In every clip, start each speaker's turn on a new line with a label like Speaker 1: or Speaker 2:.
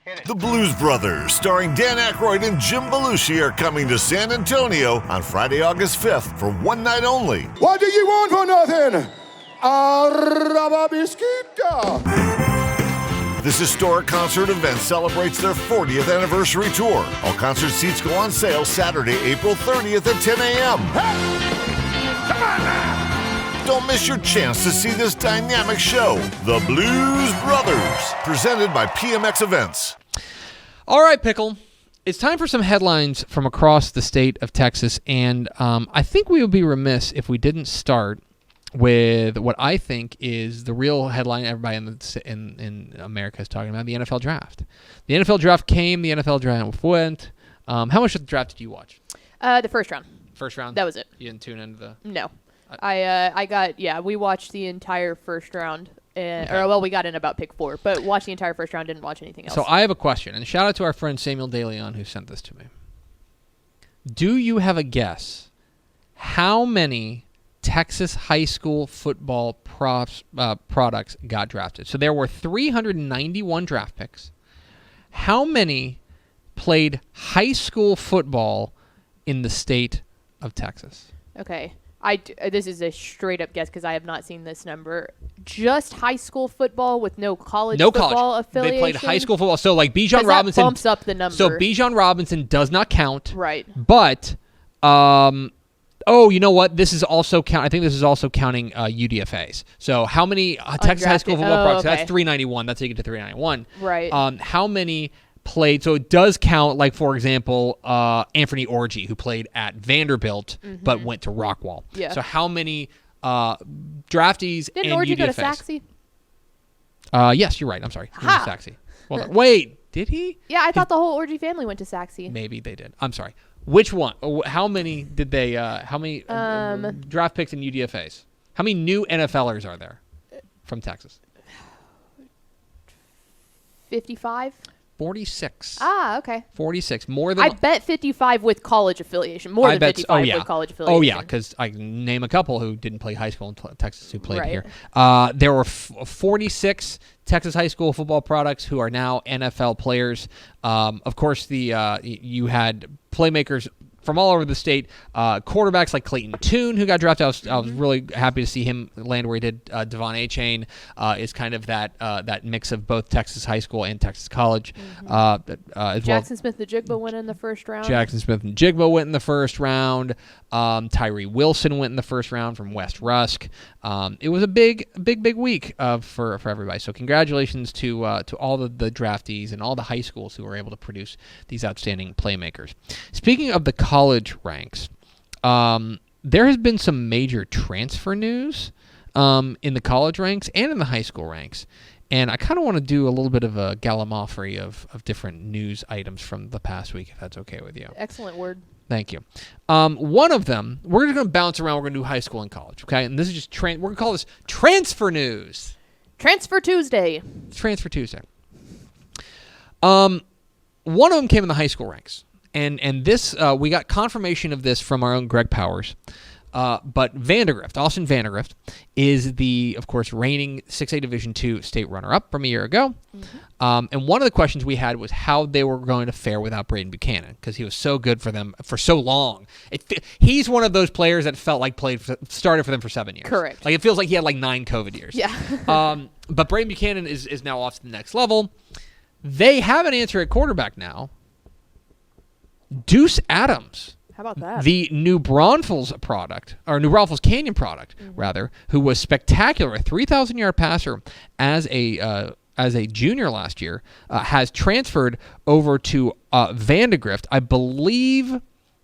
Speaker 1: The Blues Brothers, starring Dan Aykroyd and Jim Belushi, are coming to San Antonio on Friday, August 5th for one night only.
Speaker 2: What do you want for nothing? Arrababisquita.
Speaker 1: This historic concert event celebrates their 40th anniversary tour. All concert seats go on sale Saturday, April 30th at 10 a.m.
Speaker 2: Hey! Come on now!
Speaker 1: Don't miss your chance to see this dynamic show, The Blues Brothers, presented by PMX Events.
Speaker 3: All right, Pickle. It's time for some headlines from across the state of Texas, and I think we would be remiss if we didn't start with what I think is the real headline everybody in America is talking about, the NFL Draft. The NFL Draft came, the NFL Draft went. How much of the draft did you watch?
Speaker 4: The first round.
Speaker 3: First round?
Speaker 4: That was it.
Speaker 3: You didn't tune into the...
Speaker 4: No. We watched the entire first round.
Speaker 3: Okay.
Speaker 4: We got in about pick 4, but watched the entire first round, didn't watch anything else.
Speaker 3: So I have a question, and shout out to our friend Samuel DeLeon who sent this to me. Do you have a guess how many Texas high school football products got drafted? So there were 391 draft picks. How many played high school football in the state of Texas?
Speaker 4: Okay. This is a straight-up guess because I have not seen this number. Just high school football with no college football affiliation?
Speaker 3: They played high school football. So, like, Bijan
Speaker 4: 'Cause
Speaker 3: Robinson...
Speaker 4: that bumps up the number.
Speaker 3: So, Bijan Robinson does not count.
Speaker 4: Right.
Speaker 3: But, you know what? This is also I think this is also counting UDFAs. So, how many Texas high school football products?
Speaker 4: Okay.
Speaker 3: That's 391. That's how you get to 391.
Speaker 4: Right.
Speaker 3: How many played? So, it does count, like, for example, Anthony Orgy, who played at Vanderbilt but went to Rockwall.
Speaker 4: Yeah.
Speaker 3: So, how many draftees
Speaker 4: Didn't
Speaker 3: and
Speaker 4: Orgy
Speaker 3: UDFAs?
Speaker 4: go to Saxe?
Speaker 3: Yes, you're right. I'm sorry. He went
Speaker 4: Ha!
Speaker 3: to Saxe. Well, wait, did he?
Speaker 4: Yeah, I thought the whole Orgy family went to Saxe.
Speaker 3: Maybe they did. I'm sorry. Which one? How many did they? How many draft picks and UDFAs? How many new NFLers are there from Texas?
Speaker 4: 55?
Speaker 3: 46.
Speaker 4: Ah, okay.
Speaker 3: 46. More than
Speaker 4: I bet 55 with college affiliation. More than 55 with college affiliation.
Speaker 3: Oh, yeah, because I can name a couple who didn't play high school in Texas who played
Speaker 4: Right.
Speaker 3: here. There were 46 Texas high school football products who are now NFL players. Of course, you had playmakers from all over the state, quarterbacks like Clayton Tune, who got drafted. I was really happy to see him land where he did. Devon Achane is kind of that mix of both Texas high school and Texas college. As
Speaker 4: Jackson Smith-Njigba went in the first round.
Speaker 3: Jackson Smith-Njigba went in the first round. Tyree Wilson went in the first round from West Rusk. It was a big week for everybody. So congratulations to all the draftees and all the high schools who were able to produce these outstanding playmakers. Speaking of the college ranks, there has been some major transfer news in the college ranks and in the high school ranks. And I kind of want to do a little bit of a gallimaufry of different news items from the past week, if that's okay with you.
Speaker 4: Excellent word.
Speaker 3: Thank you. One of them, we're just going to bounce around. We're going to do high school and college, okay? And this is just we're going to call this transfer news.
Speaker 4: Transfer Tuesday.
Speaker 3: Transfer Tuesday. One of them came in the high school ranks. And this, we got confirmation of this from our own Greg Powers. But Vandegrift, Austin Vandegrift, is of course, reigning 6A Division II state runner-up from a year ago. And one of the questions we had was how they were going to fare without Braden Buchanan, because he was so good for them for so long. He's one of those players that felt like started for them for 7 years.
Speaker 4: Correct.
Speaker 3: Like, it feels like he had like 9 COVID years.
Speaker 4: Yeah.
Speaker 3: But Braden Buchanan is now off to the next level. They have an answer at quarterback now. Deuce Adams.
Speaker 4: How about that?
Speaker 3: The New Braunfels product, or New Braunfels Canyon product, rather, who was spectacular, a 3,000-yard passer as a junior last year, has transferred over to Vandegrift. I believe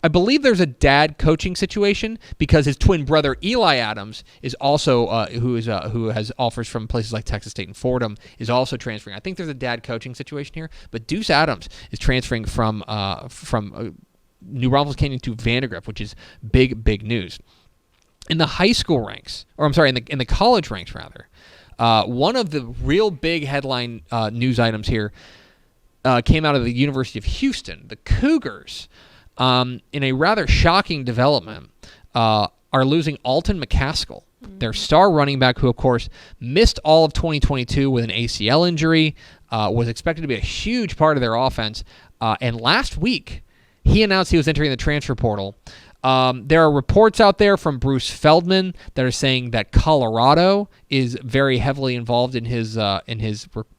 Speaker 3: there's a dad coaching situation because his twin brother Eli Adams is also who has offers from places like Texas State and Fordham, is also transferring. I think there's a dad coaching situation here, but Deuce Adams is transferring from New Braunfels Canyon to Vandegrift, which is big news. In the high school ranks, or I'm sorry, in the college ranks rather, one of the real big headline news items here came out of the University of Houston. The Cougars, in a rather shocking development, are losing Alton McCaskill, their star running back, who, of course, missed all of 2022 with an ACL injury, was expected to be a huge part of their offense. And last week, he announced he was entering the transfer portal. There are reports out there from Bruce Feldman that are saying that Colorado is very heavily involved in his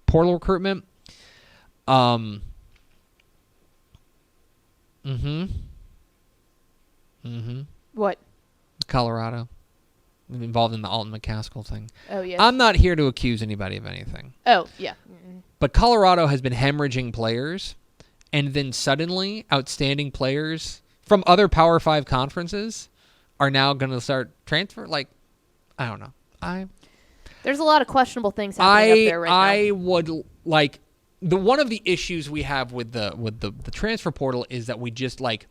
Speaker 3: portal recruitment.
Speaker 4: What?
Speaker 3: Colorado. Involved in the Alton McCaskill thing.
Speaker 4: Oh, yes.
Speaker 3: I'm not here to accuse anybody of anything.
Speaker 4: Oh, yeah.
Speaker 3: But Colorado has been hemorrhaging players, and then suddenly outstanding players from other Power 5 conferences are now going to start transfer. Like, I don't know.
Speaker 4: There's a lot of questionable things happening up there right now.
Speaker 3: I would like one of the issues we have with the transfer portal is that we just like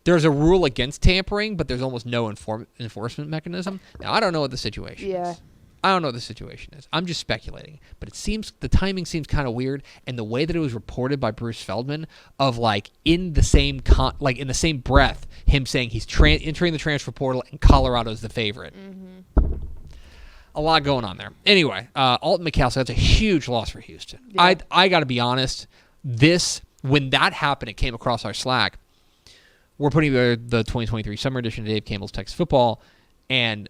Speaker 3: there's a rule against tampering, but there's almost no enforcement mechanism. Now I don't know what the situation is. I don't know what the situation is. I'm just speculating, but it seems the timing seems kind of weird, and the way that it was reported by Bruce Feldman of like in the same in the same breath, him saying he's entering the transfer portal and Colorado's the favorite. Mm-hmm. A lot going on there. Anyway, Alton McCaskill, that's a huge loss for Houston. Yeah. I got to be honest. When that happened, it came across our Slack. We're putting together the 2023 summer edition of Dave Campbell's Texas Football, and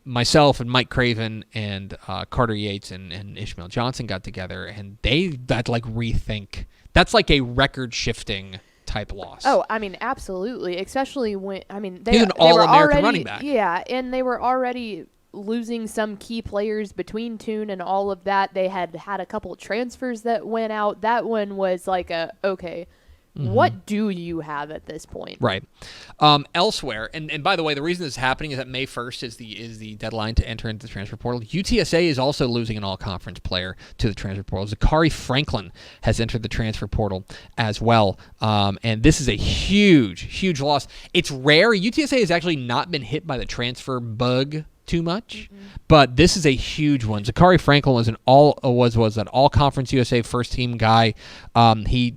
Speaker 3: myself and Mike Craven and Carter Yates and Ishmael Johnson got together, and that like rethink. That's like a record-shifting type loss.
Speaker 4: Oh, I mean, absolutely. Especially when
Speaker 3: he's an all-American running back.
Speaker 4: Yeah, and they were already losing some key players between Tune and all of that. They had a couple of transfers that went out. That one was like okay. Mm-hmm. What do you have at this point?
Speaker 3: Right. Elsewhere, and by the way, the reason this is happening is that May 1st is the deadline to enter into the transfer portal. UTSA is also losing an all-conference player to the transfer portal. Zachary Franklin has entered the transfer portal as well, and this is a huge, huge loss. It's rare. UTSA has actually not been hit by the transfer bug too much, but this is a huge one. Zachary Franklin was an all-conference USA first-team guy. He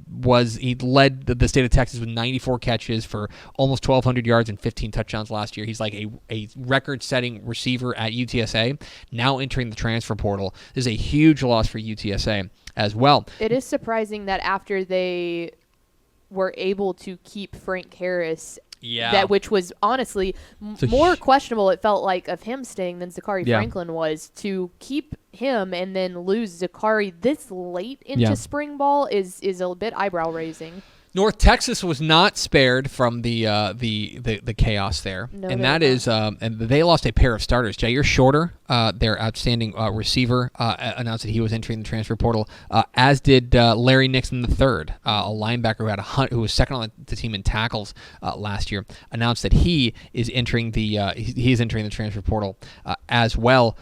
Speaker 3: led the state of Texas with 94 catches for almost 1,200 yards and 15 touchdowns last year. He's like a record-setting receiver at UTSA. Now entering the transfer portal. This is a huge loss for UTSA as well.
Speaker 4: It is surprising that after they were able to keep Frank Harris, which was honestly more questionable, it felt like, of him staying than Zachary Franklin was, to keep him and then lose Zachary this late into spring ball is a bit eyebrow raising.
Speaker 3: North Texas was not spared from the chaos there, and they lost a pair of starters. Jair Shorter, their outstanding receiver, announced that he was entering the transfer portal, as did Larry Nixon III, a linebacker who was second on the team in tackles last year, announced that he is entering the transfer portal as well.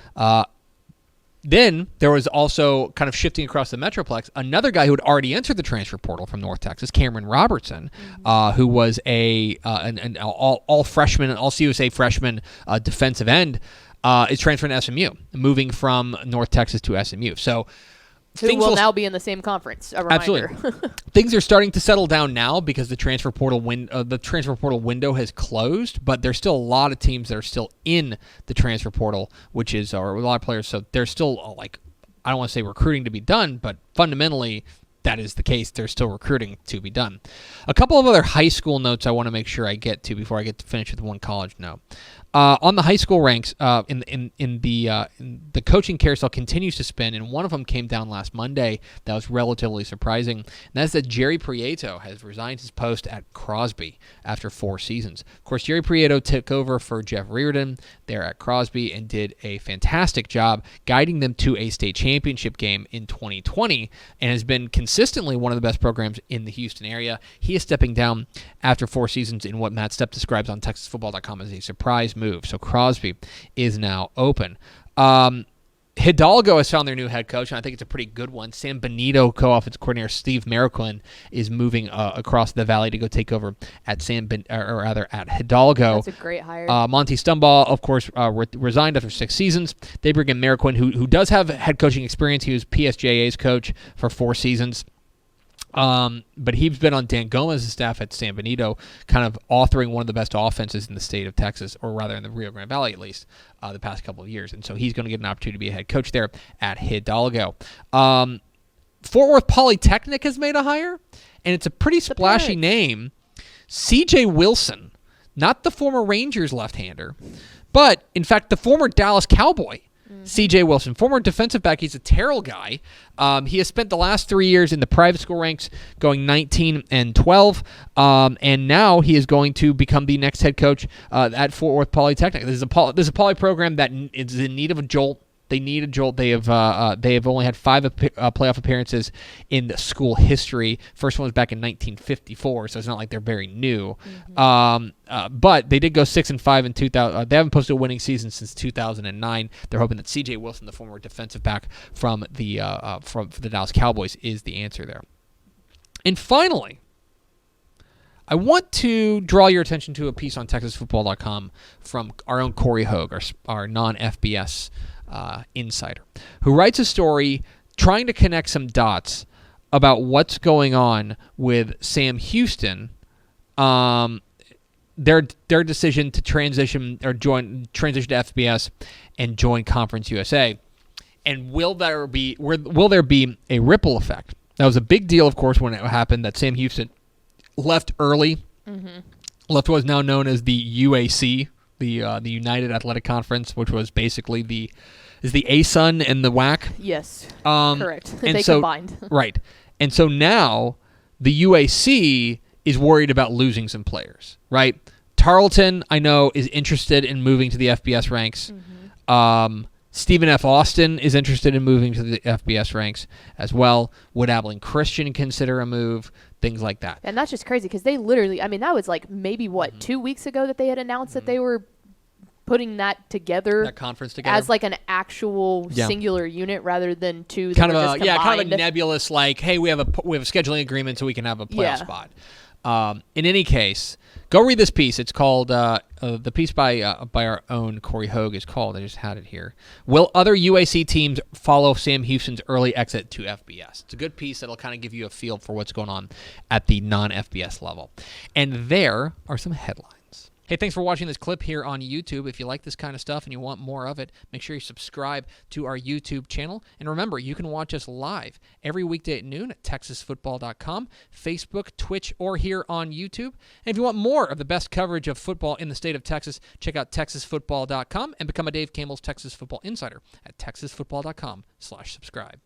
Speaker 3: Then there was also, kind of shifting across the Metroplex, another guy who had already entered the transfer portal from North Texas, Cameron Robertson, who was an all freshman, all CUSA freshman defensive end, is transferring to SMU, moving from North Texas to SMU. So
Speaker 4: who will now be in the same conference. A reminder.
Speaker 3: Absolutely. Things are starting to settle down now because the transfer portal window has closed, but there's still a lot of teams that are still in the transfer portal, or a lot of players. So there's still I don't want to say recruiting to be done, but fundamentally that is the case. There's still recruiting to be done. A couple of other high school notes I want to make sure I get to before I get to finish with one college note. On the high school ranks, in the coaching carousel continues to spin, and one of them came down last Monday that was relatively surprising, and that's that Jerry Prieto has resigned his post at Crosby after 4 seasons. Of course, Jerry Prieto took over for Jeff Reardon there at Crosby and did a fantastic job guiding them to a state championship game in 2020, and has been consistently one of the best programs in the Houston area. He is stepping down after 4 seasons in what Matt Stepp describes on TexasFootball.com as a surprise move. So Crosby is now open. Hidalgo has found their new head coach, and I think it's a pretty good one. San Benito co-offensive coordinator Steve Mariquin is moving across the valley to go take over at at Hidalgo.
Speaker 4: That's a great hire.
Speaker 3: Monty Stumbaugh, of course, resigned after 6 seasons. They bring in Mariquin, who does have head coaching experience. He was PSJA's coach for 4 seasons. But he's been on Dan Gomez's staff at San Benito, kind of authoring one of the best offenses in the state of Texas, or rather in the Rio Grande Valley at least, the past couple of years. And so he's going to get an opportunity to be a head coach there at Hidalgo. Fort Worth Polytechnic has made a hire, and it's a pretty splashy name. C.J. Wilson, not the former Rangers left-hander, but, in fact, the former Dallas Cowboy. C.J. Wilson, former defensive back. He's a Terrell guy. He has spent the last 3 years in the private school ranks, going 19-12, and now he is going to become the next head coach at Fort Worth Polytechnic. This is a poly program that is in need of a jolt. They need a jolt. They have only had 5 playoff appearances in the school history. First one was back in 1954, so it's not like they're very new. But they did go 6-5 in 2000. They haven't posted a winning season since 2009. They're hoping that C.J. Wilson, the former defensive back from the Dallas Cowboys, is the answer there. And finally, I want to draw your attention to a piece on TexasFootball.com from our own Corey Hogue, our non-FBS insider, who writes a story trying to connect some dots about what's going on with Sam Houston, their decision to transition to FBS and join Conference USA, and will there be a ripple effect? That was a big deal, of course, when it happened that Sam Houston left early, left what is now known as the UAC, the United Athletic Conference, which was basically the ASUN and the WAC.
Speaker 4: Yes, correct. And they combined.
Speaker 3: Right. And so now the UAC is worried about losing some players, right? Tarleton, I know, is interested in moving to the FBS ranks. Stephen F. Austin is interested in moving to the FBS ranks as well. Would Abilene Christian consider a move? Things like that.
Speaker 4: And that's just crazy because they literally, I mean, that was like maybe, 2 weeks ago that they had announced that they were putting that together,
Speaker 3: that conference together,
Speaker 4: as like an actual singular unit rather than two.
Speaker 3: Kind of a nebulous, like, hey, we have a scheduling agreement so we can have a playoff spot. In any case, go read this piece. It's called the piece by our own Corey Hogue is called. I just had it here. Will other UAC teams follow Sam Houston's early exit to FBS? It's a good piece that'll kind of give you a feel for what's going on at the non-FBS level. And there are some headlines. Hey, thanks for watching this clip here on YouTube. If you like this kind of stuff and you want more of it, make sure you subscribe to our YouTube channel. And remember, you can watch us live every weekday at noon at TexasFootball.com, Facebook, Twitch, or here on YouTube. And if you want more of the best coverage of football in the state of Texas, check out TexasFootball.com and become a Dave Campbell's Texas Football Insider at TexasFootball.com/subscribe.